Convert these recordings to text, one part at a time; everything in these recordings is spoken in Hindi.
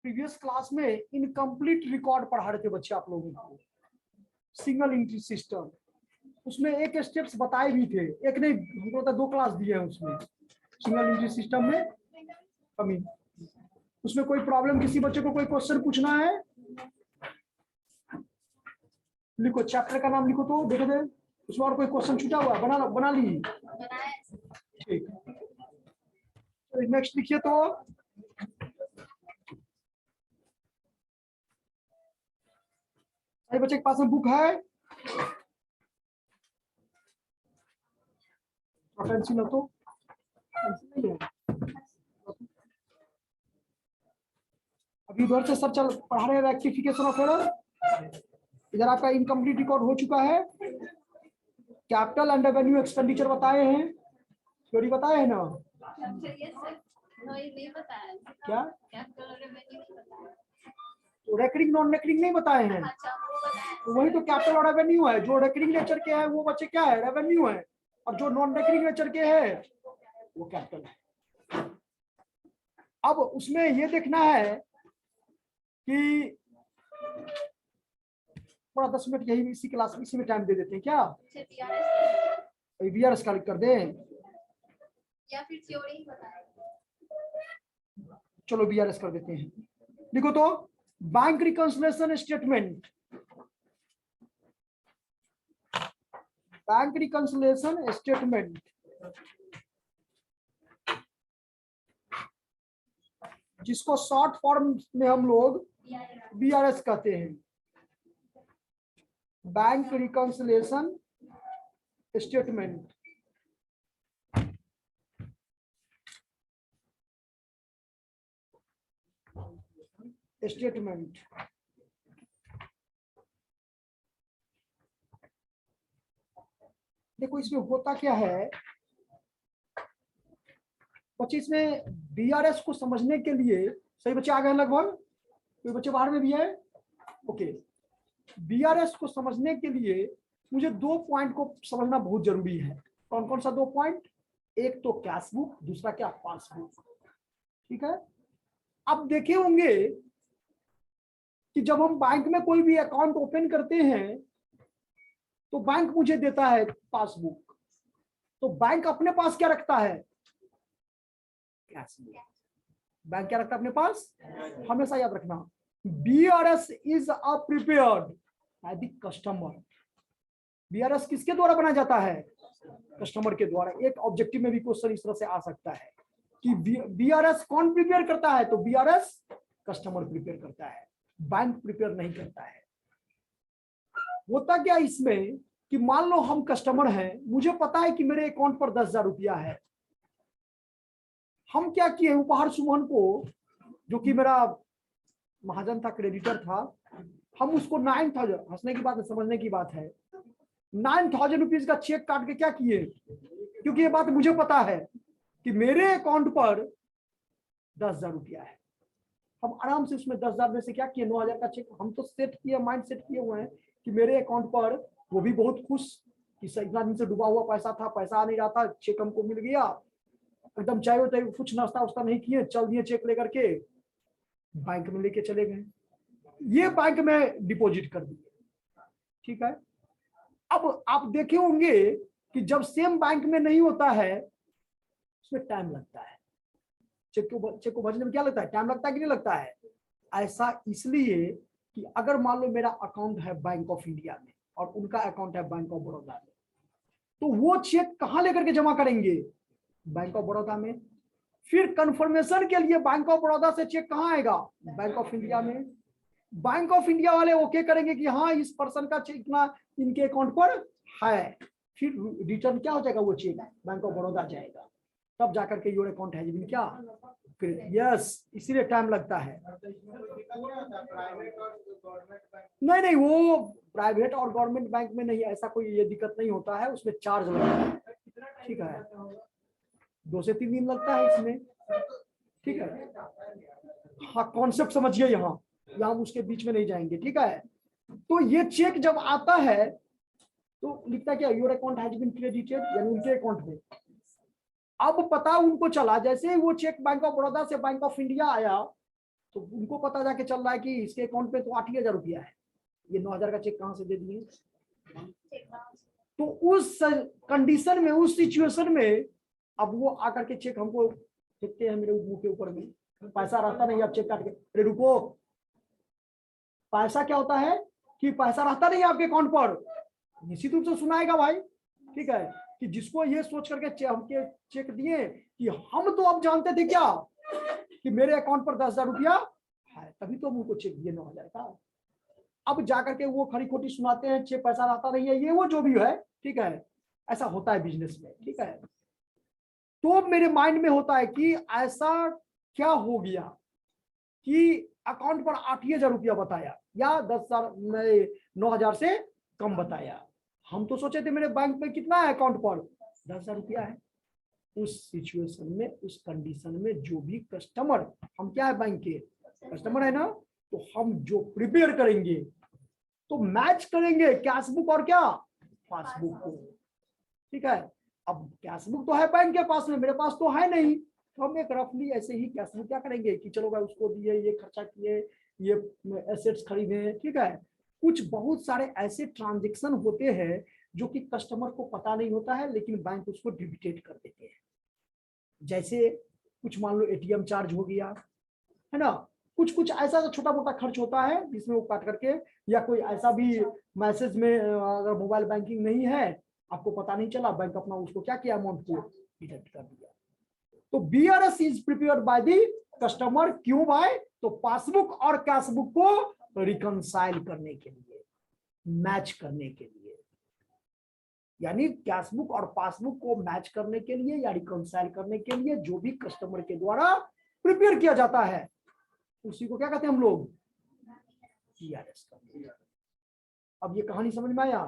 प्रीवियस क्लास में इनकम्प्लीट रिकॉर्ड पढ़ा रहे थे बच्चे आप लोगों को, सिंगल एंट्री सिस्टम। उसमें एक स्टेप्स बताए भी थे, एक नहीं हमको तो 2 क्लास दिए हैं उसमें, सिंगल एंट्री सिस्टम में कमी। उसमें कोई प्रॉब्लम, किसी बच्चे को कोई क्वेश्चन पूछना है, लिखो, चैप्टर का नाम लिखो तो देखे दे उसमें और कोई क्वेश्चन छूटा हुआ बना ली, ठीक। तो नेक्स्ट लिखिए, तो सभी बच्चे के पास में बुक है, पेंसिल हो तो पेंसिल नहीं है। अभी उधर से सर चल पढ़ा रहे हैं रेक्टिफिकेशन ऑफ एरर। इधर आपका इनकम्प्लीट रिकॉर्ड हो चुका है, कैपिटल एंड रेवेन्यू एक्सपेंडिचर बताए हैं, थ्योरी बताए हैं ना? क्या तो रेकरिंग नॉन रेकरिंग नहीं बताए हैं? तो वही तो कैपिटल और रेवेन्यू है। जो रेकरिंग नेचर के है वो बच्चे क्या है, रेवेन्यू है, और जो नॉन रेकरिंग नेचर के है वो कैपिटल है। अब उसमें ये देखना है कि थोड़ा 10 मिनट यही इसी क्लास में इसी में टाइम दे देते हैं क्या? वीआरएस कलेक्ट कर दें या फिर थ्योरी बताएं? चलो वीआरएस कर देते हैं। लिखो तो, bank reconciliation statement, bank reconciliation statement जिसको शॉर्ट फॉर्म में हम लोग बीआरएस कहते हैं, बैंक रिकंसिलिएशन स्टेटमेंट। स्टेटमेंट देखो इसमें होता क्या है बच्चे, इसमें बीआरएस को समझने के लिए, सही बच्चे आ गए लगभग, कोई बच्चे बाहर में भी है? ओके, बीआरएस को समझने के लिए मुझे 2 पॉइंट को समझना बहुत जरूरी है। कौन कौन सा 2 पॉइंट? एक तो कैश बुक, दूसरा क्या, पासबुक, ठीक है। अब देखे होंगे कि जब हम बैंक में कोई भी अकाउंट ओपन करते हैं तो बैंक मुझे देता है पासबुक, तो बैंक अपने पास क्या रखता है, कैश बुक। बैंक क्या रखता है अपने पास, हमेशा याद रखना, BRS is a prepared by the customer. BRS किसके द्वारा बना जाता है, कस्टमर के द्वारा। एक ऑब्जेक्टिव में भी क्वेश्चन इस तरह से आ सकता है कि बीआरएस कौन प्रिपेयर करता है, तो बीआरएस कस्टमर प्रिपेयर करता है, बैंक प्रिपेयर नहीं करता है। होता क्या इसमें कि मान लो हम कस्टमर हैं, मुझे पता है कि मेरे अकाउंट पर 10,000 रुपया है। हम क्या किए, उपहार सुमन को, जो कि मेरा महाजन था, क्रेडिटर था, हम उसको 9,000, हंसने की बात है, समझने की बात है, 9,000 रुपीज का चेक काट के क्या किए, क्योंकि ये बात मुझे पता है कि मेरे अकाउंट पर 10,000 रुपया है। हम आराम से उसमें 10,000 में से क्या किए, 9,000 का चेक हम तो सेट किए, माइंड सेट किए हुए हैं कि मेरे अकाउंट पर, वो भी बहुत खुश कि इतना दिन से डूबा हुआ पैसा था, पैसा आ नहीं रहा था, चेक हमको मिल गया, एकदम चाहे होते कुछ नाश्ता वास्ता नहीं किए, चल दिए चेक लेकर के बैंक में लेके चले गए, ये बैंक में डिपॉजिट कर दिए, ठीक है। अब आप देखे होंगे कि जब सेम बैंक में नहीं होता है उसमें टाइम लगता है, चेक को भरने में क्या लगता है, टाइम लगता है कि नहीं लगता है। ऐसा इसलिए कि अगर मान लो मेरा अकाउंट है बैंक ऑफ इंडिया में और उनका अकाउंट है बैंक ऑफ बड़ौदा में, तो वो चेक कहां लेकर के जमा करेंगे, बैंक ऑफ बड़ौदा में। फिर कंफर्मेशन के लिए बैंक ऑफ बड़ौदा से चेक कहां आएगा, बैंक ऑफ इंडिया में। बैंक ऑफ इंडिया वाले ओके करेंगे कि हाँ इस पर्सन का चेक इतना इनके अकाउंट पर है, फिर रिटर्न क्या हो जाएगा, वो चेक बैंक ऑफ बड़ौदा जाएगा, तब जाकर के योर अकाउंट है क्या, फिर यस, इसीलिए टाइम लगता है। नहीं नहीं, वो प्राइवेट और गवर्नमेंट बैंक में नहीं, ऐसा कोई ये दिक्कत नहीं होता है, उसमें चार्ज लगता है, ठीक है, 2 से 3 दिन लगता है इसमें, ठीक है। हाँ, कॉन्सेप्ट समझिए, यहाँ हम उसके बीच में नहीं जाएंगे, ठीक है। तो ये चेक जब आता है तो लिखता क्या, your account has been credited, यानी उनके अकाउंट में। अब पता उनको चला, जैसे ही वो चेक बैंक ऑफ बड़ौदा से बैंक ऑफ इंडिया आया, तो उनको पता जाके चल रहा है कि इसके अकाउंट पे तो 8,000 रुपया है, ये 9,000 का चेक कहाँ से दे दिए। तो उस कंडीशन में, उस सिचुएशन में अब वो आकर के चेक हमको देखते हैं मेरे मुंह के ऊपर में, पैसा रहता नहीं, आप चेक काट के, अरे रुको, पैसा क्या होता है कि पैसा रहता नहीं आपके अकाउंट पर, निश्चित रूप से सुनाएगा भाई, ठीक है, कि जिसको ये सोच करके हमके चेक दिए कि हम तो अब जानते थे क्या कि मेरे अकाउंट पर 10,000 रुपया है, तभी तो हम उनको चेक दिए 9,000 का। अब जाकर के वो खरी खोटी सुनाते हैं, चेक पैसा रहता नहीं है, ये वो जो भी है, ठीक है, ऐसा होता है बिजनेस में, ठीक है। तो मेरे माइंड में होता है कि ऐसा क्या हो गया कि अकाउंट पर 8,000 रुपया बताया या 10,000 9,000 से कम बताया। हम तो सोचे थे मेरे बैंक में कितना है, अकाउंट पर 10,000 रुपया है। उस सिचुएशन में, उस कंडीशन में जो भी कस्टमर, हम क्या है बैंक के कस्टमर है ना, तो हम जो प्रिपेयर करेंगे तो मैच करेंगे कैशबुक और क्या पासबुक को, ठीक है। अब कैशबुक तो है बैंक के पास में, मेरे पास तो है नहीं, तो हम एक रफली ऐसे ही कैशबुक क्या करेंगे कि चलो भाई उसको दिए, ये खर्चा किए, ये एसेट्स खरीदे, ठीक है। कुछ बहुत सारे ऐसे ट्रांजेक्शन होते हैं जो कि कस्टमर को पता नहीं होता है, लेकिन बैंक उसको डिबिटेट कर देते हैं। जैसे कुछ मान लो एटीएम चार्ज हो गया, है ना, कुछ कुछ ऐसा छोटा मोटा खर्च होता है जिसमें वो काट करके, या कोई ऐसा भी मैसेज में अगर मोबाइल बैंकिंग नहीं है, आपको पता नहीं चला, बैंक अपना उसको क्या किया, अमाउंट को डिडक्ट कर दिया। तो BRS is prepared by the customer, क्यों भाई, तो पासबुक और कैशबुक को रिकंसाइल करने के लिए, मैच करने के लिए, यानी कैशबुक और पासबुक को मैच करने के लिए या रिकंसाइल करने के लिए जो भी कस्टमर के द्वारा प्रिपेयर किया जाता है उसी को क्या कहते हैं हम लोग, बीआरएस कहते हैं। अब ये कहानी समझ में आया।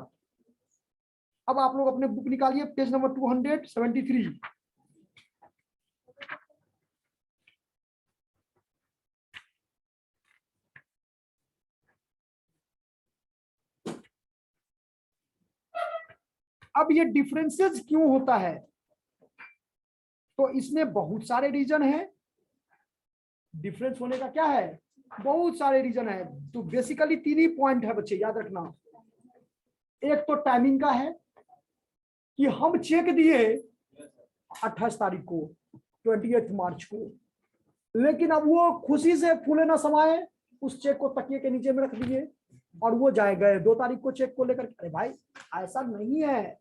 अब आप लोग अपने बुक निकालिए, पेज नंबर 273। अब ये डिफरेंसेस क्यों होता है, तो इसमें बहुत सारे रीजन है। डिफरेंस होने का क्या है, बहुत सारे रीजन है। तो बेसिकली 3 ही पॉइंट है बच्चे, याद रखना। एक तो टाइमिंग का है कि हम चेक दिए 28 तारीख को, 28 मार्च को, लेकिन अब वो खुशी से फूले ना समाये, उस चेक को तकिए के नीचे में रख दिए और वो जाए गए 2 तारीख को चेक को लेकर। अरे भाई ऐसा नहीं है,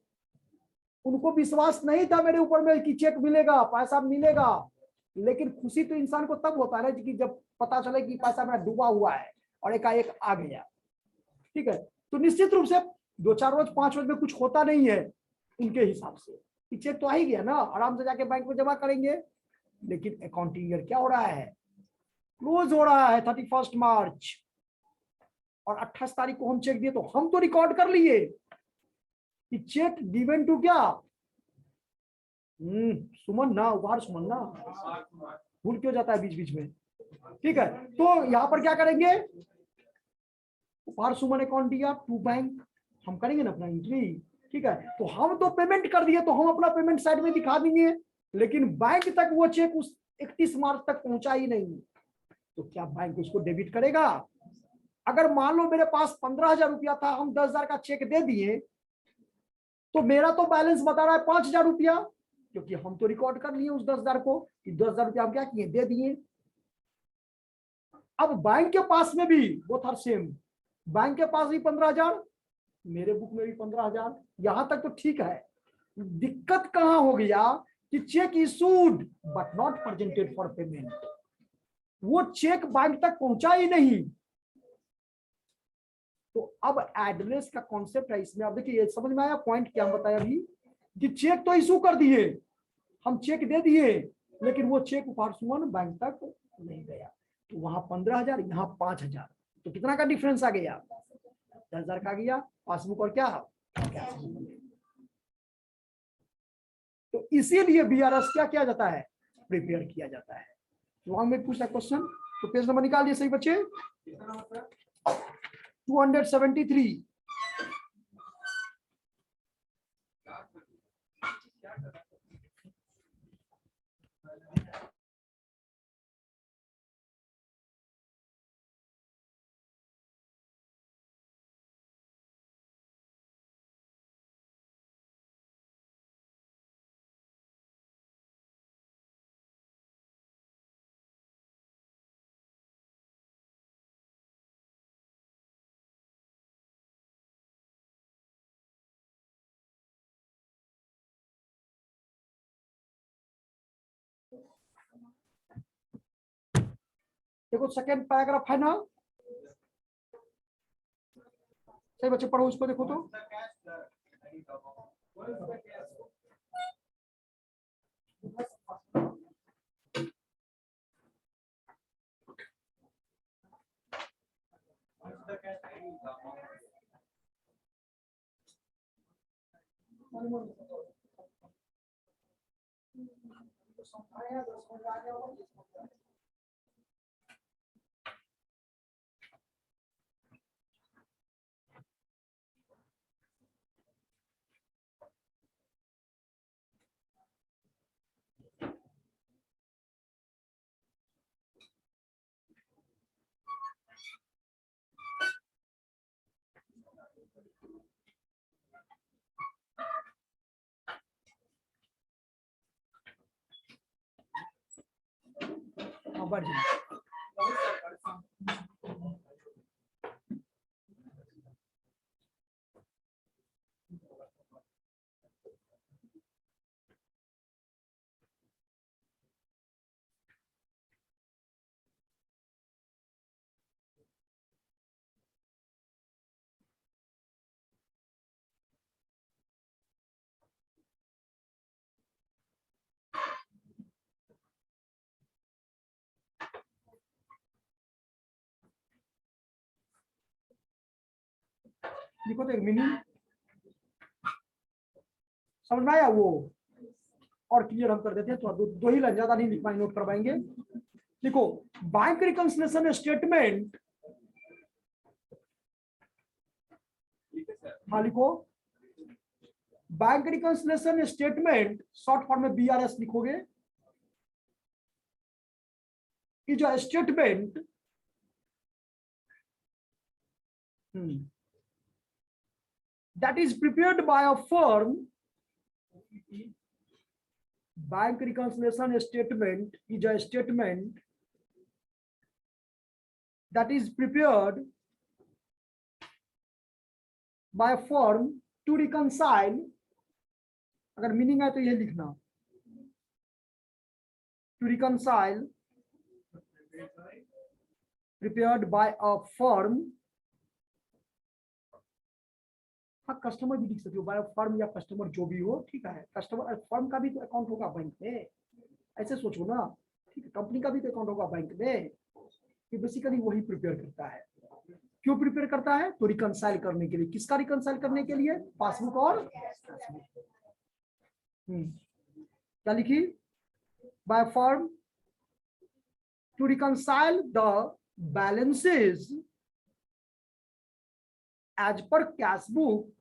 उनको विश्वास नहीं था मेरे ऊपर में कि चेक मिलेगा, पैसा मिलेगा, लेकिन खुशी तो इंसान को तब होता है कि जब पता चले कि पैसा मेरा डूबा हुआ है और एकाएक आ गया, ठीक है। तो निश्चित रूप से 2-4 रोज 5 रोज में कुछ होता नहीं है उनके हिसाब से, चेक तो आ ही गया ना, आराम से जाके बैंक में जमा करेंगे। लेकिन अकाउंटिंग ईयर क्या हो रहा है, क्लोज हो रहा है 31 मार्च, और 28 तारीख को हम चेक दिए, तो हम तो रिकॉर्ड कर लिए कि चेक गिवन टू क्या, सुमन ना, उपहार सुमन ना, भूल क्यों जाता है बीच बीच में, ठीक है। तो यहां पर क्या करेंगे, उपहार सुमन अकाउंट दिया टू बैंक, हम करेंगे ना अपना एंट्री, ठीक है। तो हम तो पेमेंट कर दिए, तो हम अपना पेमेंट साइड में दिखा देंगे, लेकिन बैंक तक वो चेक उस 31 मार्च तक पहुंचा ही नहीं, तो क्या बैंक उसको डेबिट करेगा। अगर मान लो मेरे पास 15,000 रुपया था, हम 10,000 का चेक दे दिए, तो मेरा तो बैलेंस बता रहा है 5,000 रुपया, क्योंकि हम तो रिकॉर्ड कर लिए उस 10,000 को कि 10,000 रुपया हम क्या किए, दे दिए। अब बैंक के पास में भी बोथ आर सेम, बैंक के पास भी 15,000, मेरे बुक में भी 15,000, यहां तक तो ठीक है। दिक्कत कहां हो गया कि check issued but not presented for payment, वो चेक बैंक तक पहुंचा ही नहीं। तो अब एड्रेस का कॉन्सेप्ट है इसमें। अब देखिए समझ में आया पॉइंट क्या बताया अभी, कि चेक तो इशू कर दिए, हम चेक दे दिए, लेकिन वो चेक उपहार सुमन बैंक तक नहीं गया, तो वहां 15,000, यहाँ 5,000, तो कितना का डिफरेंस आ गया, 10,000 का गया पासबुक और क्या, तो इसीलिए बीआरएस क्या किया जाता है, प्रिपेयर किया जाता है। वहां में पूछा क्वेश्चन, तो पेज नंबर निकालिए सही बच्चे, 273। देखो सेकेंड पैराग्राफ है ना, सही बच्चे पढ़ो उसको, देखो तो बढ़ जाए। लिखो तो एक मीनिंग समझ में आया वो, और क्लियर हम कर देते हैं, तो दो ही लाइन, ज्यादा नहीं लिख पाएंगे, नोट करवाएंगे। देखो बैंक रिकंसिलिएशन स्टेटमेंट, हाँ लिखो bank reconciliation statement, short form में BRS लिखोगे, कि जो statement that is prepared by a firm, bank reconciliation statement is a statement that is prepared by a firm to reconcile, अगर मीनिंग है तो ये लिखना, to reconcile, prepared by a firm, हाँ कस्टमर भी लिख सकते हो, बाय फर्म या कस्टमर जो भी हो, ठीक है, कस्टमर फर्म का भी तो अकाउंट होगा बैंक में, ऐसे सोचो ना, ठीक है, कंपनी का भी तो अकाउंट होगा बैंक में, ये बेसिकली वही प्रिपेयर करता है। क्यों प्रिपेयर करता है? तो रिकंसाइल करने के लिए, किसका रिकंसाइल करने के लिए? पासबुक और क्या लिखी? By firm to reconcile the balances as per cash book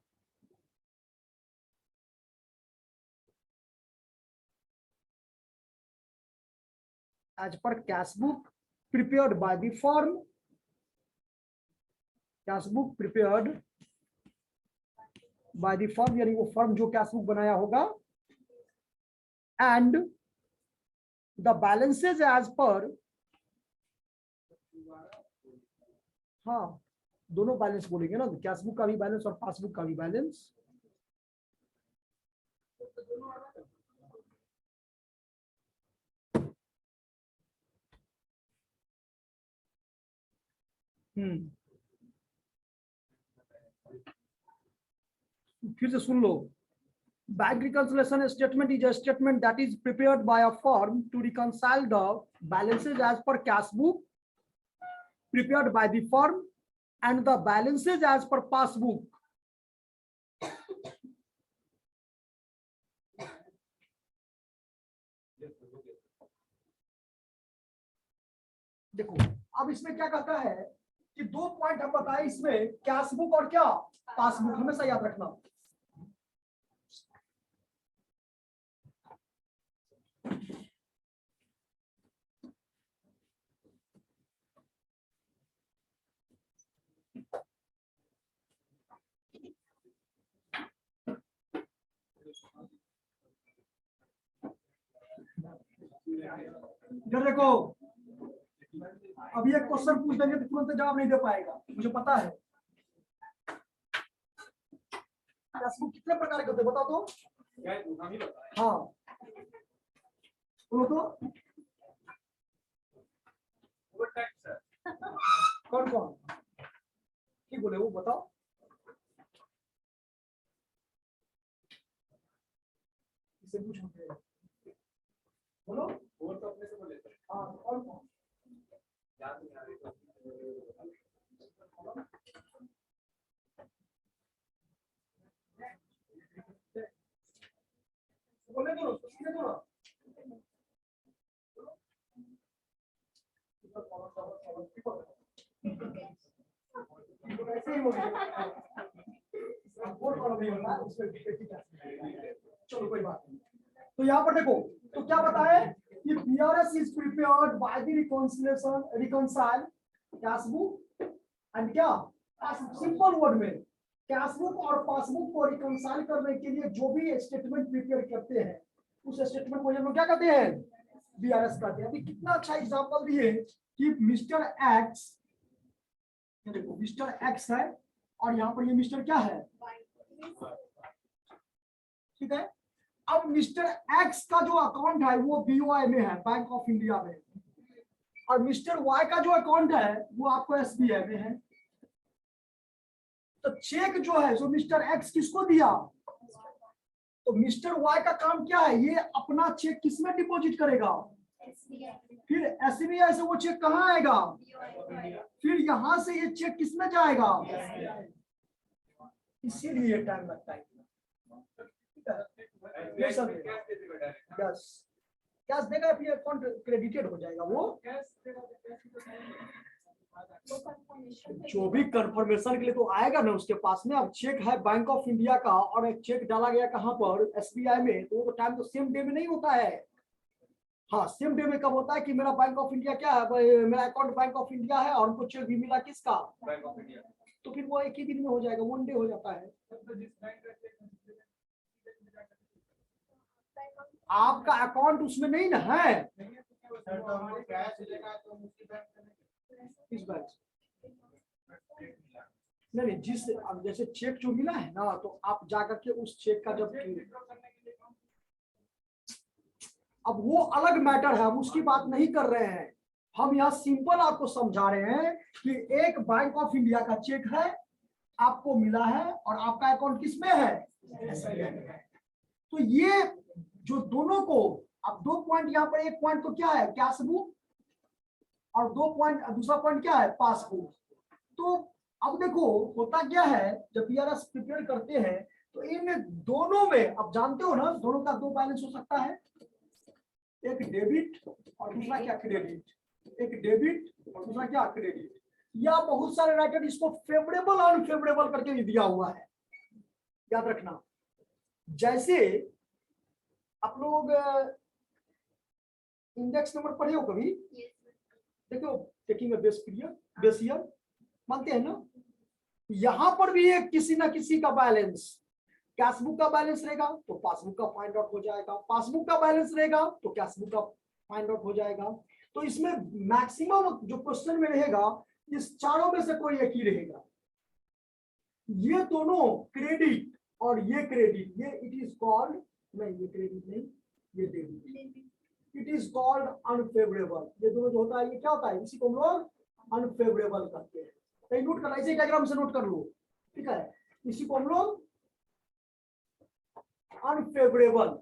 as per cash book prepared by the firm, cash book prepared by the firm, यानी वो फर्म जो कैश बुक बनाया होगा, and the balances as per, हाँ दोनों बैलेंस बोलेंगे ना, कैश बुक का भी बैलेंस और पासबुक का भी बैलेंस, फिर से सुन लो, bank reconciliation statement is a statement that is prepared by a firm to reconcile the balances as per cash book prepared by the firm and the balances as per passbook. देखो अब इसमें क्या कहता है कि दो पॉइंट हम बताए इसमें, कैश बुक और क्या पासबुक, हमेशा याद रखना। इधर देखो, अभी एक क्वेश्चन पूछ देंगे तो तुरंत जवाब नहीं दे पाएगा, मुझे पता है। पासबुक कितने प्रकार के होते हैं बताओ तो? हाँ बोलो तो। कौन कौन की बोले वो बताओ। इसे पूछो बोलो। वो तो अपने से बोले। हाँ कौन कौन याद नहीं आ रही बोले दो सीधे दो। ऐसे ही बोलिए। चलो कोई बात नहीं। तो यहाँ पर देखो तो क्या बताए कि PRS is prepared by the reconcile passbook and क्या सिंपल वर्ड में कैशबुक और पासबुक को रिकंसाइल करने के लिए जो भी स्टेटमेंट प्रिपेयर करते हैं उस स्टेटमेंट को हम लोग क्या कहते हैं BRS कहते हैं। अभी कितना अच्छा एग्जांपल दिए कि मिस्टर एक्स, देखो मिस्टर एक्स है और यहाँ पर ये मिस्टर क्या है, ठीक है। अब मिस्टर एक्स का जो अकाउंट है वो BOI में है, बैंक ऑफ इंडिया में, और मिस्टर वाई का जो अकाउंट है वो आपको SBI में है। तो चेक जो है जो मिस्टर एक्स किसको दिया, तो मिस्टर वाई का काम क्या है, ये अपना चेक किसमें डिपॉजिट करेगा, फिर SBI से वो चेक कहाँ आएगा, फिर यहां से ये चेक किसमें जाएगा, इसीलिए टाइम लगता है। कैश देगा फिर अकाउंट क्रेडिटेड हो जाएगा। वो जो भी कंफर्मेशन के लिए तो आएगा ना उसके पास में। अब चेक है बैंक ऑफ इंडिया का और एक चेक डाला गया कहां पर, SBI में, तो वो टाइम तो सेम डे में नहीं होता है। हाँ सेम डे में कब होता है कि मेरा बैंक ऑफ इंडिया क्या है, मेरा अकाउंट बैंक ऑफ इंडिया है और उनको चेक भी मिला किसका, बैंक ऑफ इंडिया, तो फिर वो एक ही दिन में हो जाएगा, 1 डे हो जाता है। आपका अकाउंट उसमें नहीं ना है, किस बैंक नहीं, जिस अब जैसे चेक जो मिला है ना तो आप जाकर के उस चेक का जब, अब वो अलग मैटर है, हम उसकी बात नहीं कर रहे हैं। हम यहाँ सिंपल आपको समझा रहे हैं कि एक बैंक ऑफ इंडिया का चेक है आपको मिला है और आपका अकाउंट किसमें है, तो ये जो दोनों को, अब 2 पॉइंट यहाँ पर, एक पॉइंट तो क्या है कैशबुक और 2 पॉइंट दूसरा पॉइंट क्या है पासबुक। तो अब देखो होता क्या है जब BRS प्रिपेयर करते हैं तो इन दोनों में, अब जानते हो ना दोनों का 2 बैलेंस हो सकता है, एक डेबिट और दूसरा क्या क्रेडिट, एक डेबिट और दूसरा क्या क्रेडिट, या बहुत सारे राइटर इसको फेवरेबल और अनफेवरेबल करके भी दिया हुआ है, याद रखना। जैसे आप लोग इंडेक्स नंबर पढ़े हो कभी, देखो taking base period base year मानते हैं ना, यहां पर भी एक किसी ना किसी का बैलेंस, कैशबुक का बैलेंस रहेगा तो पासबुक का फाइंड आउट हो जाएगा, पासबुक का बैलेंस रहेगा तो कैशबुक का फाइंड आउट हो जाएगा। तो इसमें मैक्सिमम जो क्वेश्चन में रहेगा इस चारों में से कोई एक ही रहेगा। ये दोनों क्रेडिट और ये क्रेडिट, ये इट इज कॉल्ड, नहीं ये क्रेडिट नहीं ये debit, it is called unfavourable. ये दोनों जो होता है ये क्या होता है, इसी को हम लोग अनफेवरेबल करते हैं। कहीं नोट करना, इसे डायग्राम से नोट कर लो, ठीक है। इसी को हम लोग अनफेवरेबल,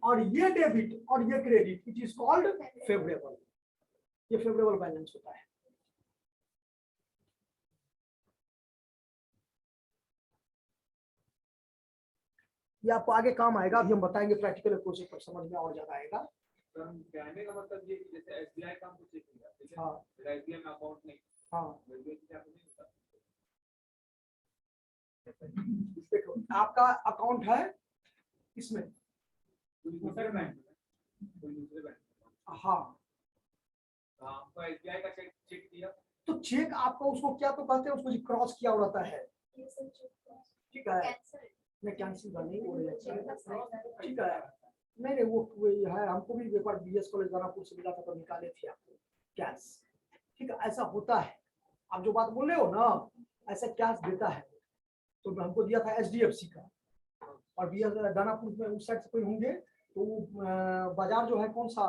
और ये डेबिट और ये credit it is called favourable. ये फेवरेबल बैलेंस होता है। ये आपको आगे काम आएगा, अभी हम बताएंगे प्रैक्टिकल अप्रोच पर, समझ में और ज्यादा आएगा। कहने का मतलब ये कि जैसे SBI का हमको चेक मिला, ठीक है, हाँ SBI में अकाउंट नहीं, हाँ नहीं देखो आपका अकाउंट है इसमें, दूसरे बैंक, दूसरे बैंक, हाँ हमको SBI का चेक दिया, तो चेक आपको उसको क्या तो कहते हैं, उसको क्रॉस किया रहता है, ठीक है, नहीं कैंसिल नहीं हो रहा, ठीक है, नहीं वो है, हमको भी एक बार BS कॉलेज दानापुर से मिला था तो निकाले थे आपको कैश, ठीक है, ऐसा होता है। आप जो बात बोल रहे हो ना ऐसा कैश देता है, तो हमको दिया था HDFC का, और BS दानापुर में उस साइड से कोई होंगे तो बाजार जो है कौन सा,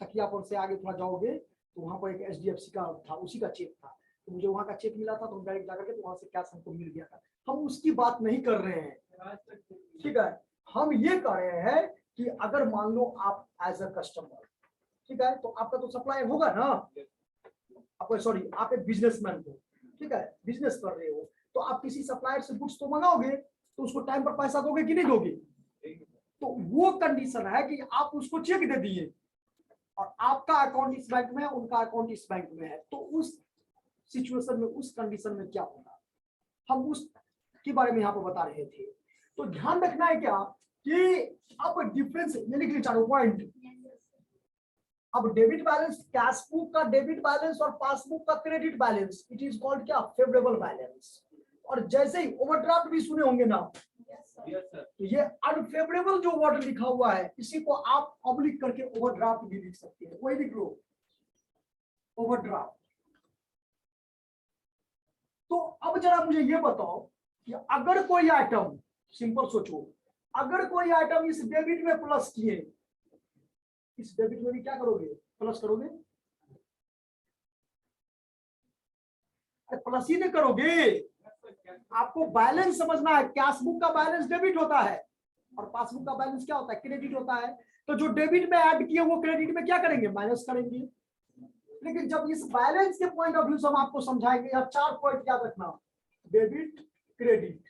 तकियापुर से आगे थोड़ा जाओगे तो वहां पर एक HDFC का था, उसी का चेक था, तो मुझे वहां का चेक मिला था, तो डायरेक्ट जाकर के तो वहां से कैश हमको मिल गया था। हम उसकी बात नहीं कर रहे हैं, ठीक है। हम ये कह रहे हैं कि अगर मान लो आप एज अ कस्टमर, ठीक है, तो आपका तो सप्लाई होगा ना, आप सॉरी आप एक बिजनेसमैन हो, ठीक है, बिजनेस कर रहे हो, तो आप किसी सप्लायर से गुड्स तो मंगाओगे, तो उसको टाइम पर पैसा दोगे कि नहीं दोगे? तो वो कंडीशन है कि आप उसको चेक दे दिए और आपका अकाउंट इस बैंक में है, उनका अकाउंट इस बैंक में है, तो उस सिचुएशन में, उस कंडीशन में क्या होगा, हम उस के बारे में यहाँ पर बता रहे थे। तो ध्यान रखना है क्या कि अब डिफरेंस ये लिख लीजिए चारों पॉइंट। अब डेबिट बैलेंस, कैश बुक का डेबिट बैलेंस और पासबुक का credit balance, it is called क्या, फेवरेबल बैलेंस। और जैसे ही ओवरड्राफ्ट भी सुने होंगे ना, तो ये अनफेवरेबल जो वर्ड लिखा हुआ है, इसी को आप ऑब्लिक करके ओवरड्राफ्ट भी लिख सकते हैं, वही लिख लो, ओवरड्राफ्ट। तो अब जरा मुझे ये बताओ कि अगर कोई आइटम, सिंपल सोचो, अगर कोई आइटम इस डेबिट में प्लस किए, इस डेबिट में भी क्या करोगे, प्लस करोगे? अरे प्लस ही नहीं करोगे, आपको बैलेंस समझना है। कैश बुक का बैलेंस डेबिट होता है और पासबुक का बैलेंस क्या होता है, क्रेडिट होता है। तो जो डेबिट में ऐड किए वो क्रेडिट में क्या करेंगे, माइनस करेंगे। लेकिन जब इस बैलेंस के पॉइंट ऑफ व्यू से हम आपको समझाएंगे, यह 4 पॉइंट याद रखना, डेबिट, क्रेडिट,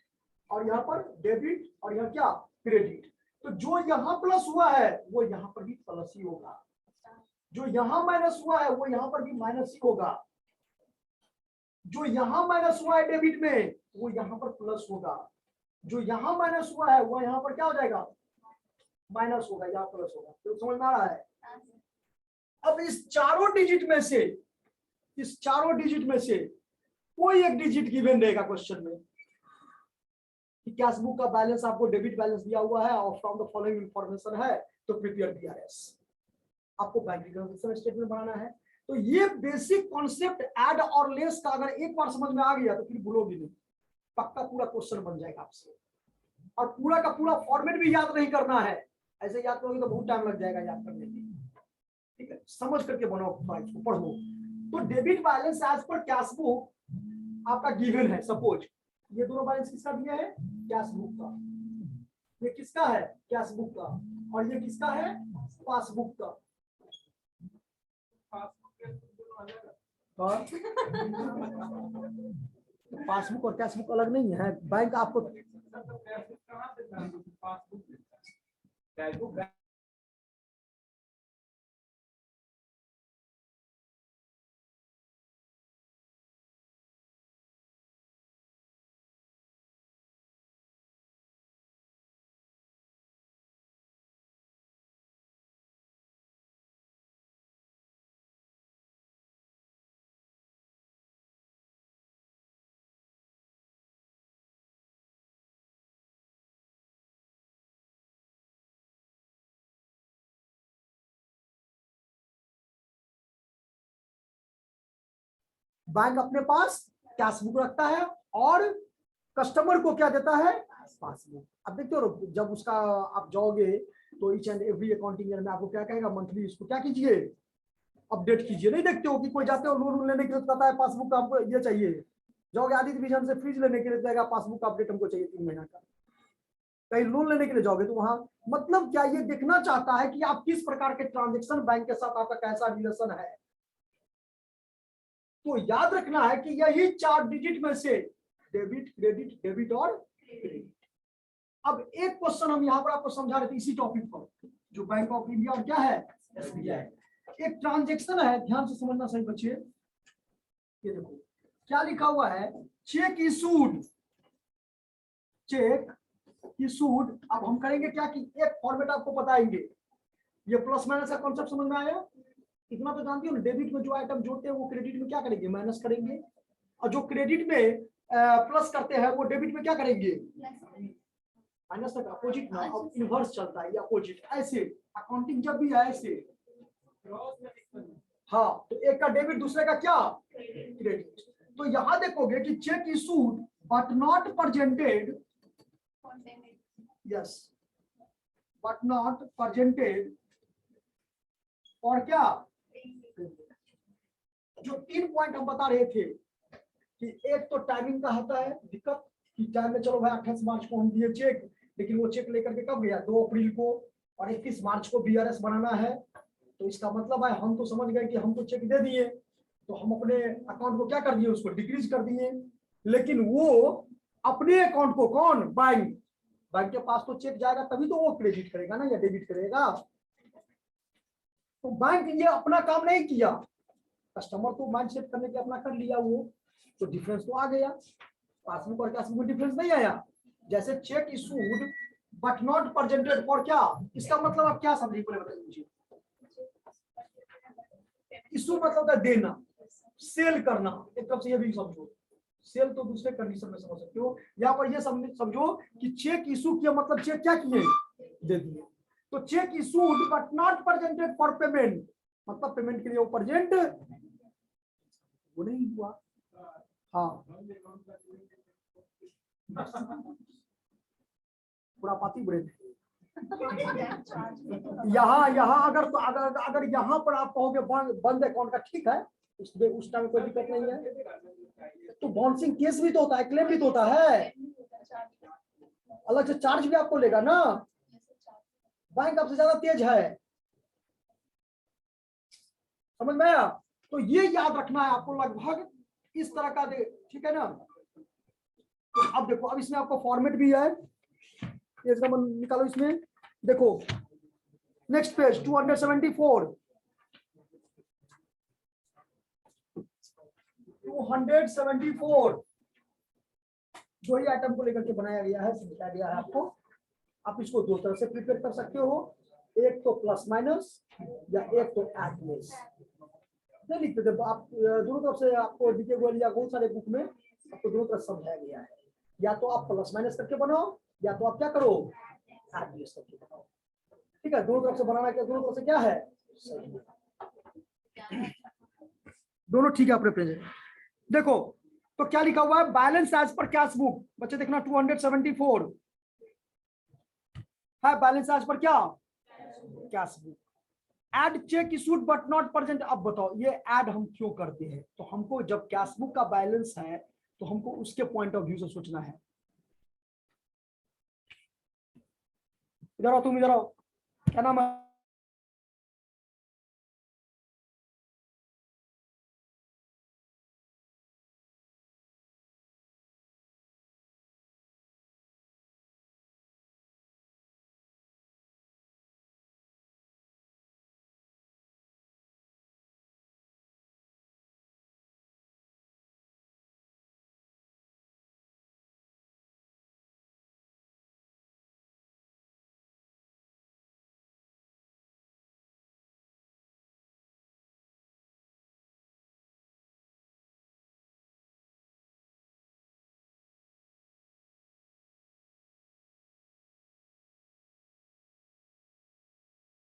और यहाँ पर डेबिट और यहाँ क्या, क्रेडिट। तो जो यहाँ प्लस हुआ है वो यहाँ पर भी प्लस ही होगा, जो यहाँ माइनस हुआ है वो यहाँ पर भी माइनस ही होगा, जो यहाँ माइनस हुआ है डेबिट में वो यहाँ पर प्लस होगा, जो यहाँ माइनस हुआ है वो यहाँ पर क्या हो जाएगा, माइनस होगा, यहाँ प्लस होगा। तो समझ में आ रहा है? अब इस चारों डिजिट में से, इस चारों डिजिट में से कोई एक डिजिट गिवन रहेगा क्वेश्चन में कि कैश बुक का बैलेंस आपको डेबिट बैलेंस दिया हुआ है और फ्रॉम द फॉलोइंग इंफॉर्मेशन है, तो प्रिपेयर DRS, आपको बैंक रिकंसिलिएशन स्टेटमेंट बनाना है। तो ये बेसिक कॉन्सेप्ट ऐड और लेस का अगर एक बार समझ में आ गया तो फिर भूलोगे नहीं, पक्का पूरा क्वेश्चन बन जाएगा आपसे। और पूरा का पूरा फॉर्मेट भी याद नहीं करना है, ऐसे याद करोगे तो बहुत टाइम लग जाएगा याद करने में, ठीक है, समझ करके बनाओ, इसको पढ़ो। तो debit balance as per cash book आपका गिवन है। सपोज ये दोनों बैलेंस किसका दिया है, कैश बुक का, ये किसका है, कैश बुक का, और ये किसका है, पासबुक का। पासबुक और कैश बुक अलग नहीं है, बैंक आपको बैंक अपने पास कैश बुक रखता है और कस्टमर को क्या देता है, पासबुक। अब देखते हो जब उसका आप जाओगे तो each and every accounting year में आपको क्या कहेगा, मंथली इसको क्या कीजिए, अपडेट कीजिए। नहीं देखते हो कि कोई जाते हो लोन लेने के लिए कहता है पासबुक आपको ये चाहिए, जाओगे आदि डिवीजन से फ्रिज लेने के लिए कहेगा पासबुक अपडेट हमको चाहिए 3 महीना का। कहीं लोन लेने के लिए जाओगे तो वहां मतलब क्या, ये देखना चाहता है कि आप किस प्रकार के ट्रांजेक्शन, बैंक के साथ आपका कैसा रिलेशन है। तो याद रखना है कि यही 4 डिजिट में से डेबिट, क्रेडिट, डेबिट और क्रेडिट। अब एक क्वेश्चन हम यहाँ पर आपको समझा रहे थे इसी टॉपिक पर, जो बैंक ऑफ इंडिया और क्या है, SBI। एक ट्रांजेक्शन है, ध्यान से समझना सही बच्चे। ये देखो क्या लिखा हुआ है, चेक इशूड, चेक इशूड। अब हम करेंगे क्या कि एक फॉर्मेट आपको बताएंगे, ये प्लस माइनस का कॉन्सेप्ट समझ में आया? इतना तो जानती हो ना, डेबिट में जो आइटम जोड़ते हैं वो क्रेडिट में क्या करेंगे, माइनस करेंगे, और जो क्रेडिट में प्लस करते हैं वो डेबिट में क्या करेंगे, माइनस तक। अपोजिट ना, अब इनवर्स चलता है, या अपोजिट, ऐसे अकाउंटिंग जब भी है ऐसे। हाँ, तो एक का डेबिट दूसरे का क्या, क्रेडिट। तो यहां देखोगे कि check issued but not presented, yes, but not presented और क्या, जो 3 पॉइंट हम बता रहे थे कि एक तो टाइमिंग का होता है दिक्कत कि टाइम में, चलो भाई 28 मार्च को हम दिए चेक, लेकिन वो चेक लेकर के कब गया, 2 अप्रैल को, और 21 मार्च को बीआरएस बनाना है। तो इसका मतलब है हम तो समझ गए कि हम तो चेक दे दिए, तो हम अपने अकाउंट को क्या कर दिए, उसको डिक्रीज कर दिए। लेकिन वो अपने अकाउंट को, कौन, बैंक के पास तो चेक जाएगा तभी तो वो क्रेडिट करेगा ना या डेबिट करेगा। तो बैंक ये अपना काम नहीं किया, कस्टमर तो माइंड सेट करने के अपना कर लिया वो, तो डिफरेंस तो आ गया। पासबुक और कैशबुक में डिफरेंस नहीं आया। जैसे check issued but not presented for, क्या इसका मतलब आप क्या समझिए, बोले बताइए मुझे। इशू मतलब है देना, सेल करना, एक तरफ से ये भी समझो, सेल तो दूसरे कंडीशन में समझ सकते हो। यहाँ पर ये समझो कि चेक इशू किया मतलब चेक क्या किए, दे दिए। तो check issued but not presented for payment, मतलब पेमेंट के लिए वो प्रेजेंट वो नहीं हुआ। हाँ पूरा पाती बड़े यहाँ अगर तो अगर यहाँ पर आप कहोगे बंद अकाउंट का, ठीक है, उस टाइम कोई दिक्कत नहीं है। तो बाउंसिंग केस भी तो होता है, क्लेम भी तो होता है, अलग से चार्ज भी आपको लेगा ना। बैंक आपसे ज्यादा तेज है, समझ में आया। तो ये याद रखना है आपको, लगभग इस तरह का, ठीक है ना। तो अब देखो, अब इसमें आपको फॉर्मेट भी है, ये निकालो इसमें, देखो नेक्स्ट पेज 274 जो ही आइटम को लेकर के बनाया गया है, समझाया गया है आपको। आप इसको दो तरह से प्रिपेयर कर सकते हो, एक तो प्लस माइनस या एक तो एड लेस। नहीं लिखते थे आप, दोनों तरफ से आपको डीके गोल या बहुत सारे बुक में आपको दोनों तरफ समझाया गया है। या तो आप प्लस माइनस करके बनाओ, या तो आप क्या करो, एड लेस करके बनाओ। ठीक है, दोनों तरफ से बनाना, क्या दोनों तरफ से क्या है, दोनों ठीक है। अपने प्रेजेंट देखो तो क्या लिखा हुआ है, balance as per cash book. बच्चे देखना 274 है बैलेंस एज पर क्या, cash book. Add cheque issued but not present. अब बताओ ये ऐड हम क्यों करते हैं, तो हमको जब कैश बुक का बैलेंस है तो हमको उसके पॉइंट ऑफ व्यू से सोचना है। इधर आओ, तुम इधर आओ, क्या नाम है,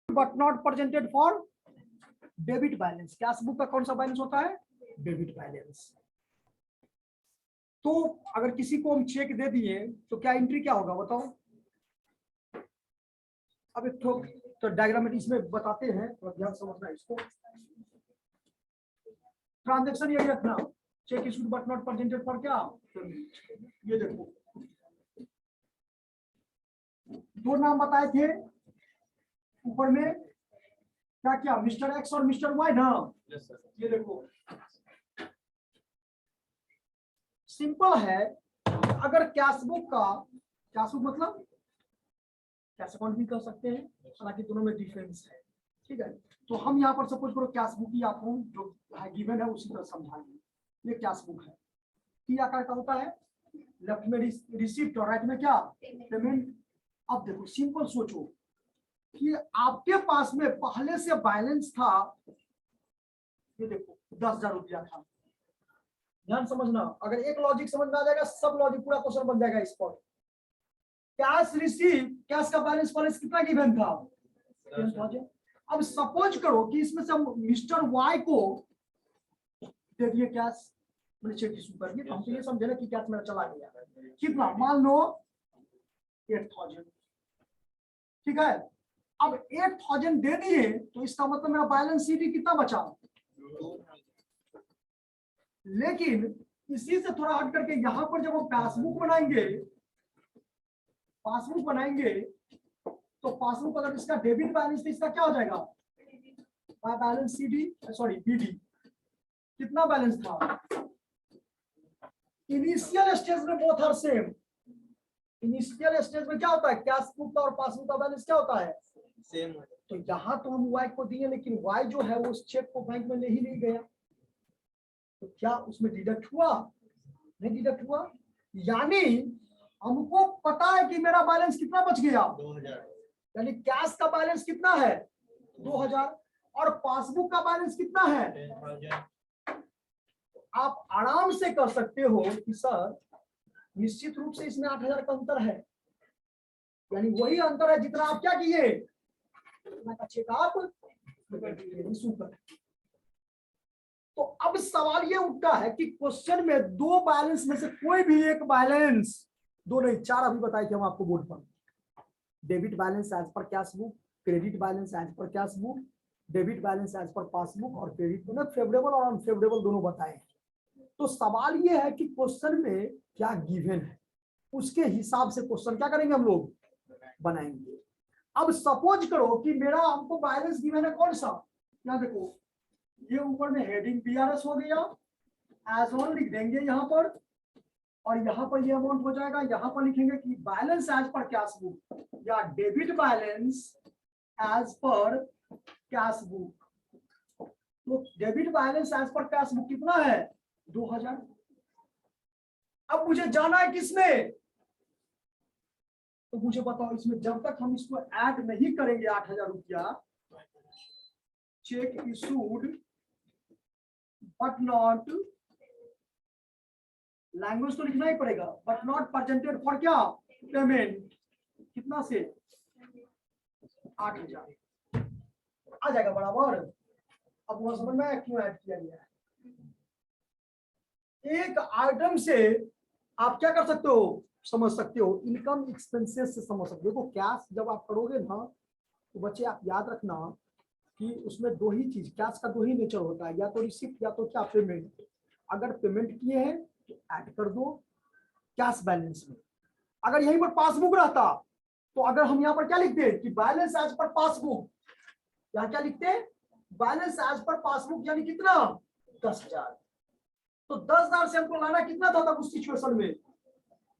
but not presented for debit balance. Cash book का कौन सा बैलेंस होता है, डेबिट बैलेंस। तो अगर किसी को हम चेक दे दिए तो क्या एंट्री क्या होगा बताओ। अब एक तो डायग्रामेटिक इसमें बताते हैं, तो ध्यान समझना इसको। ट्रांजैक्शन ये रखना, check issued but not presented for क्या, ये देखो दो नाम बताए थे ऊपर में, क्या क्या, मिस्टर एक्स और मिस्टर वाई ना। ये देखो सिंपल है। अगर कैश बुक का, कैश बुक मतलब कैश अकाउंट भी कर सकते हैं, हालांकि दोनों में डिफरेंस है, ठीक है। तो हम यहाँ पर सपोज करो कैश बुक ही आपको जो है गिवन है उसी तरह समझाएंगे। ये कैश बुक है, क्या आकार का होता है, लेफ्ट में रिसिप्ट और राइट में क्या, पेमेंट। अब देखो सिंपल सोचो कि आपके पास में पहले से बैलेंस था, ये देखो 10,000 रुपया था। ध्यान समझना, अगर एक लॉजिक समझ में आ जाएगा सब लॉजिक पूरा क्वेश्चन बन जाएगा इस पर। कैश रिसीव, कैश का बैलेंस कितना गिवन था, 10,000। अब सपोज करो कि इसमें से मिस्टर वाई को दे दिए कैश, मैंने चेक इशू कर दिया, तो हमसे ये समझे ना कि कैश मेरा चला गया कितना, मान लो 8,000, ठीक है। अब 8,000 दे दिए तो इसका मतलब मेरा बैलेंस शीट कितना बचा, लेकिन इसी से थोड़ा हट करके यहां पर जब हम पासबुक बनाएंगे तो पासबुक अगर इसका डेबिट बैलेंस तो इसका क्या हो जाएगा, बैलेंस बीडी कितना बैलेंस था। इनिशियल स्टेज में both are same. Initial stage में क्या होता है, कैश बुक और पासबुक का बैलेंस क्या होता है, सेम। तो यहाँ तो हम वाई को दिए, लेकिन वाई जो है वो उस चेक को बैंक में ले ही नहीं गया, तो क्या उसमें डिडक्ट हुआ, नहीं डिडक्ट हुआ। यानी हमको पता है कि मेरा बैलेंस कितना बच गया, 2000। यानी कैश का बैलेंस कितना है 2000 और पासबुक का बैलेंस कितना है 10,000। आप आराम से कर सकते हो कि सर निश्चित रूप से इसमें 8000 का अंतर है, यानी वही अंतर है जितना आप क्या किए, चेक आप इशू कर। तो अब सवाल ये उठता है कि क्वेश्चन में दो बैलेंस में से कोई भी एक बैलेंस, दो नहीं चार अभी बताए थे हम आपको बोर्ड पर, debit balance as per cash book, credit balance as per cash book, debit balance as per passbook और क्रेडिट मतलब फेवरेबल और अनफेवरेबल दोनों बताए। तो सवाल ये है कि क्वेश्चन में क्या गिवन है, उसके हिसाब से क्वेश्चन क्या करेंगे हम लोग बनाएंगे। अब सपोज करो कि मेरा हमको बैलेंस गिवन है कौन सा, यहाँ देखो ये ऊपर में हेडिंग बीआरएस हो गया, एज ऑन लिख देंगे यहाँ पर, और यहाँ पर ये अमाउंट हो जाएगा, यहाँ पर लिखेंगे कि balance as per cash book या debit balance as per cash book. तो debit balance as per cash book कितना है 2000। अब मुझे जाना है किसमें, तो मुझे बताओ इसमें जब तक हम इसको ऐड नहीं करेंगे 8000 रुपया, check issued but not, language तो लिखना ही पड़ेगा, बट नॉट प्रेजेंटेड फॉर क्या पेमेंट, कितना से 8000 आ जाएगा बराबर। अब वो समझ में आया क्यों ऐड किया गया है। एक आइटम से आप क्या कर सकते हो, समझ सकते हो, इनकम एक्सपेंसेस से समझ सकते हो। देखो कैश जब आप करोगे ना तो बच्चे आप याद रखना कि उसमें दो ही चीज, कैश का दो ही नेचर होता है, या तो रिसिप्ट या तो क्या पेमेंट। अगर पेमेंट किए हैं तो ऐड कर दो कैश बैलेंस में। अगर यहीं पर पासबुक रहता तो अगर हम यहाँ पर क्या लिखते कि बैलेंस एज पर पासबुक, यहाँ क्या लिखते बैलेंस एज पर पासबुक, यानी कितना 10,000। तो 10,000 से हमको लाना कितना था तब उस सिचुएशन में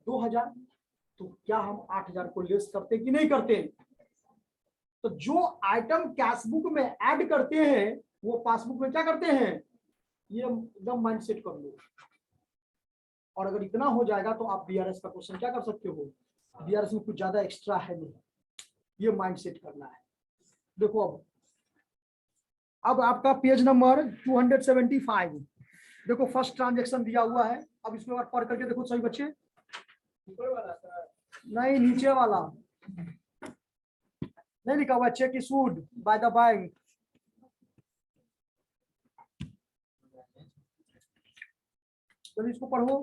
2000। तो क्या हम 8000 को लेस करते कि नहीं करते। तो जो आइटम कैश बुक में ऐड करते हैं वो पासबुक में क्या करते हैं, ये एकदम माइंड सेट कर लो। और अगर इतना हो जाएगा तो आप बीआरएस का क्वेश्चन क्या कर सकते हो, बीआरएस में कुछ ज्यादा एक्स्ट्रा है नहीं, ये माइंड सेट करना है। देखो अब आपका पेज नंबर 275, देखो फर्स्ट ट्रांजेक्शन दिया हुआ है। अब इसमें बार पढ़ करके देखो सही बच्चे, ऊपर वाला सर, नहीं नीचे वाला नहीं लिखा हुआ, check issued by the bank. चलिए इसको पढ़ो,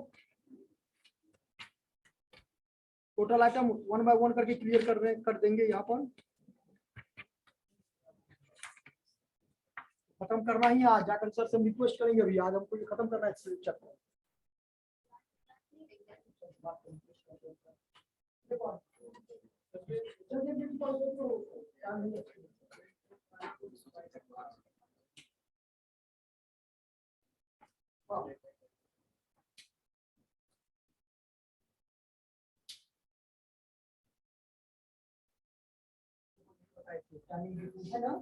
टोटल आइटम 1 बाय 1 करके क्लियर कर देंगे। यहाँ पर खत्म करना ही, आज जाकर सर से रिक्वेस्ट करेंगे, अभी आज हमको ये खत्म करना है चैप्टर। है ना,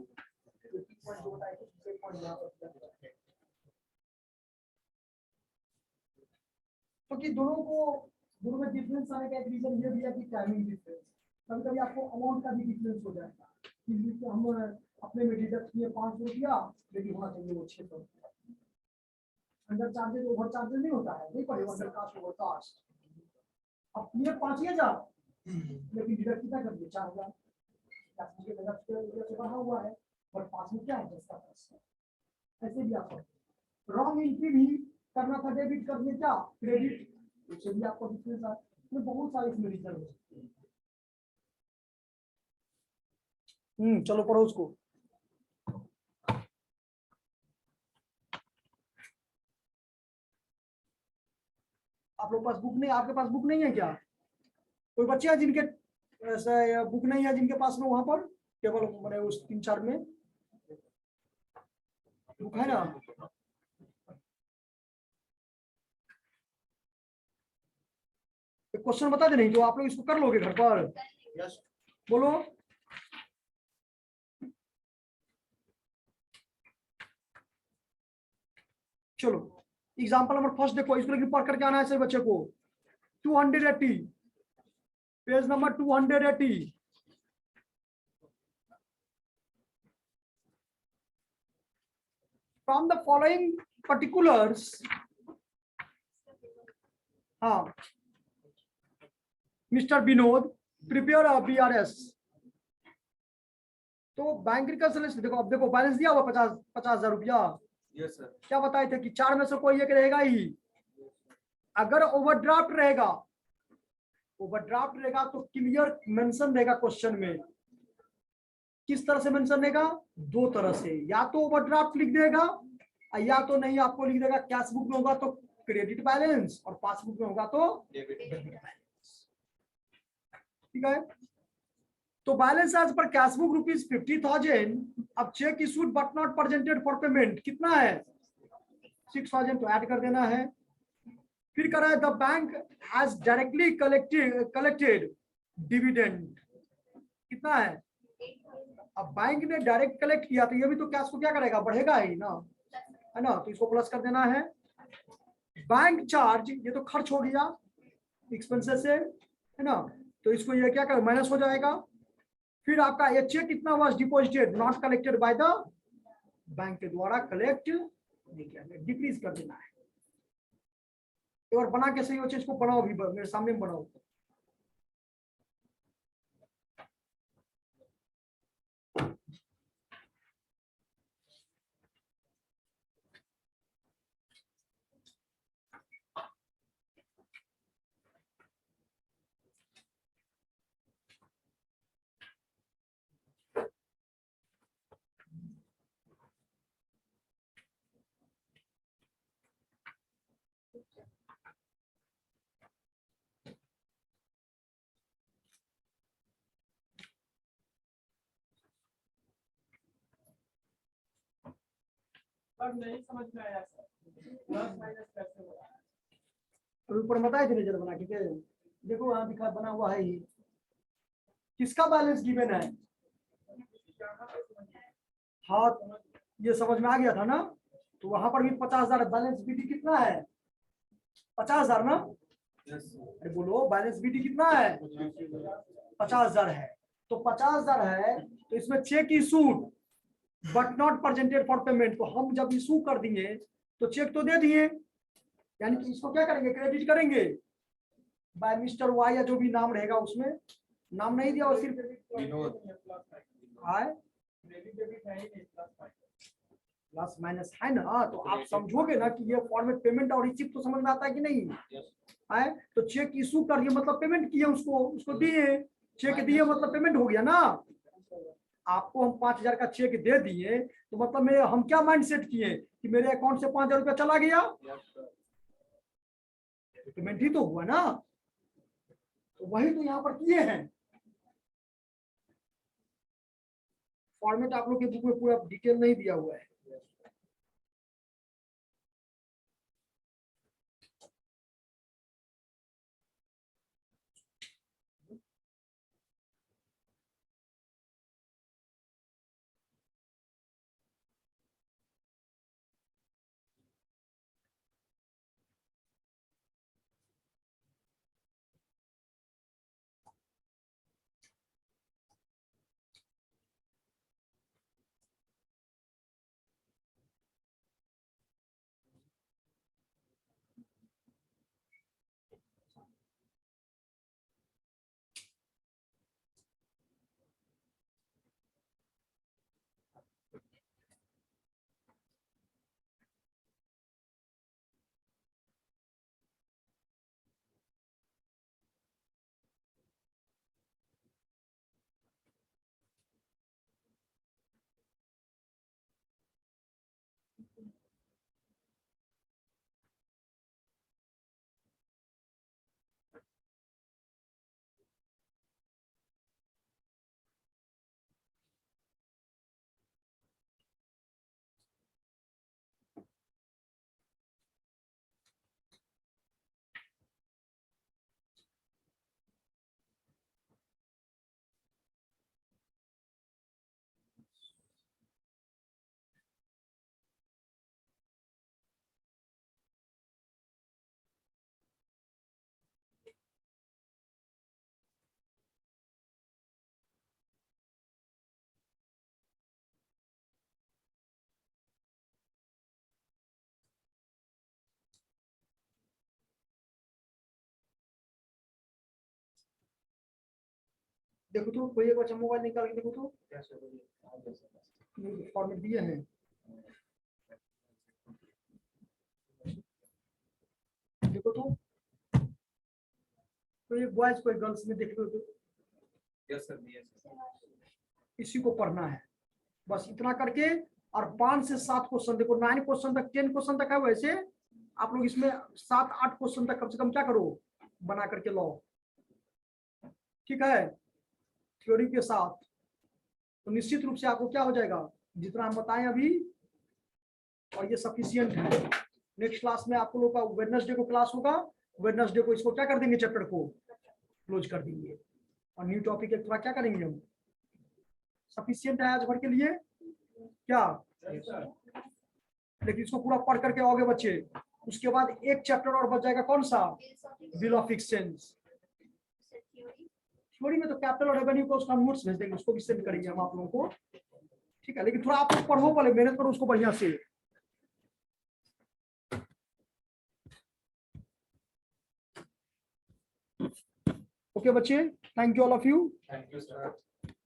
क्योंकि दोनों में डिफरेंस आने का एक रीजन ये भी है कि टाइमिंग डिफरेंस। कभी कभी आपको अमाउंट का भी डिफरेंस हो जाएगा कि हम अपने में डिडक्ट किए 500 रुपया, लेकिन होना चाहिए वो 600 रुपया। अंडर चार्जेस ओवर चार्जेस नहीं होता है, नहीं पड़ेगा अंडर कास्ट ओवर कास्ट। अब ये 5,000 लेकिन डिडक्ट कितना कर दिया 4,000, बढ़ा हुआ है, और पास में क्या है 10%। ऐसे भी आप रॉन्ग एंट्री भी करना था, डेबिट कर दिया क्या क्रेडिट, उससे भी आपको डिफरेंस है। बहुत सारे इसमें रीजन हो सकते हैं। चलो पढ़ो उसको। आप लोग पास बुक नहीं, आपके पास बुक नहीं है क्या? कोई बच्चे हैं जिनके ऐसे बुक नहीं है, जिनके पास में वहां पर केवल मैंने उस 3-4 में बुक है ना? क्वेश्चन बता दे, नहीं जो आप लोग इसको कर लोगे घर पर? यस बोलो। चलो एग्जांपल नंबर फर्स्ट देखो, इसको लेकर पढ़ करके आना है सभी बच्चे को। 280 page number 280। From the following particulars, हाँ मिस्टर विनोद प्रिपेयर BRS। तो बैंक रिकंसिलिएशन देखो, अब देखो बैलेंस दिया हुआ 50,000 रुपया। यस सर क्या बताए थे कि 4 में से कोई एक रहेगा ही। अगर ओवरड्राफ्ट रहेगा, ओवरड्राफ्ट रहेगा तो क्लियर मेंशन रहेगा क्वेश्चन में। किस तरह से मेंशन रहेगा? 2 तरह से, या तो ओवरड्राफ्ट लिख देगा, या तो नहीं आपको लिख देगा कैश बुक में होगा तो क्रेडिट बैलेंस, और पासबुक में होगा तो डेबिट डेबिट बैलेंस। ठीक है, तो balance as per cash book ₹50,000। अब cheque issued but not presented for payment कितना है? 6,000, तो ऐड कर देना है। फिर कह रहा है the bank has directly collected dividend, कितना है? अब बैंक ने डायरेक्ट कलेक्ट किया तो ये भी तो कैश को क्या करेगा, बढ़ेगा ही ना, है ना? तो इसको प्लस कर देना है। बैंक चार्ज, ये तो खर्च हो गया एक्सपेंसेस से, है ना? तो इसको ये क्या कर माइनस हो जाएगा। फिर आपका ये चेक कितना was deposited not collected by the bank के द्वारा कलेक्ट नहीं किया गया, डिक्रीज कर देना है। एक बार बना के सही हो, इसको बनाओ, भी मेरे सामने बनाओ। पर नहीं समझ में आया सर, प्लस माइनस कैसे हो रहा है? और ऊपर बताए थे नजर बना के, देखो वहां दिखा बना हुआ है ही, किसका बैलेंस गिवन है। हाँ ये समझ में आ गया था ना? तो वहां पर भी 50,000 बैलेंस बीटी कितना है? 50,000 ना? यस अरे बोलो बैलेंस बीटी कितना है? 50,000 है। तो 50,000 है तो इसमें check issued but not presented for payment, तो हम जब इशू कर दिए तो चेक तो दे दिए, यानी कि इसको क्या करेंगे, क्रेडिट करेंगे बाय मिस्टर वाई, या जो भी नाम रहेगा उसमें नाम नहीं दिया, और सिर्फ विनोद आए डेबिट है ही नहीं, प्लस माइनस है ना? तो आप समझोगे ना कि ये फॉर्मेट पेमेंट और रिसिप्ट तो समझ में आता है कि नहीं? है तो चेक इशू कर दिए मतलब पेमेंट किए, उसको दिए, चेक दिए मतलब पेमेंट हो गया ना। आपको हम 5,000 का चेक दे दिए तो मतलब मेरे हम क्या माइंड सेट किए कि मेरे अकाउंट से 5,000 रुपया चला गया, पेमेंट ही तो हुआ ना। तो वही तो यहाँ पर किए हैं। फॉर्मेट आप लोग के बुक में पूरा डिटेल नहीं दिया हुआ है। देखो तो कोई एक बच्चा मोबाइल निकाल के देखो तो फॉर्मेट दिए हैं। देखो तो कोई बॉयज कोई गर्ल्स में देख लो तो यस सर, यस सर। इसी को पढ़ना है बस इतना करके। और 5 से 7 क्वेश्चन देखो, 9 क्वेश्चन तक 10 क्वेश्चन तक है, वैसे आप लोग इसमें 7-8 क्वेश्चन तक कम से कम क्या करो बना करके लो, ठीक है, थ्योरी के साथ। तो निश्चित रूप से आपको क्या हो जाएगा, जितना हम बताएं अभी और ये सफिशियंट है। नेक्स्ट क्लास में आप लोगों का वेडनेसडे को क्लास होगा, वेडनेसडे को इसको क्या कर देंगे, चैप्टर को क्लोज कर देंगे और न्यू टॉपिक एक थोड़ा क्या करेंगे हम। सफिशियंट है आज भर के लिए क्या, लेकिन इसको पूरा पढ़ करके आओगे बच्चे। उसके बाद एक चैप्टर और बच जाएगा, कौन सा, बिल ऑफ एक्सचेंज। थ्योरी में तो कैपिटल और रेवेन्यू को उसका नोट्स भेज देंगे, उसको भी सेंड करेंगे हम आप लोगों को, ठीक है। लेकिन थोड़ा आप लोग पढ़ो, वाले मेहनत करो उसको बढ़िया से। ओके बच्चे, thank you all of you. Thank you sir.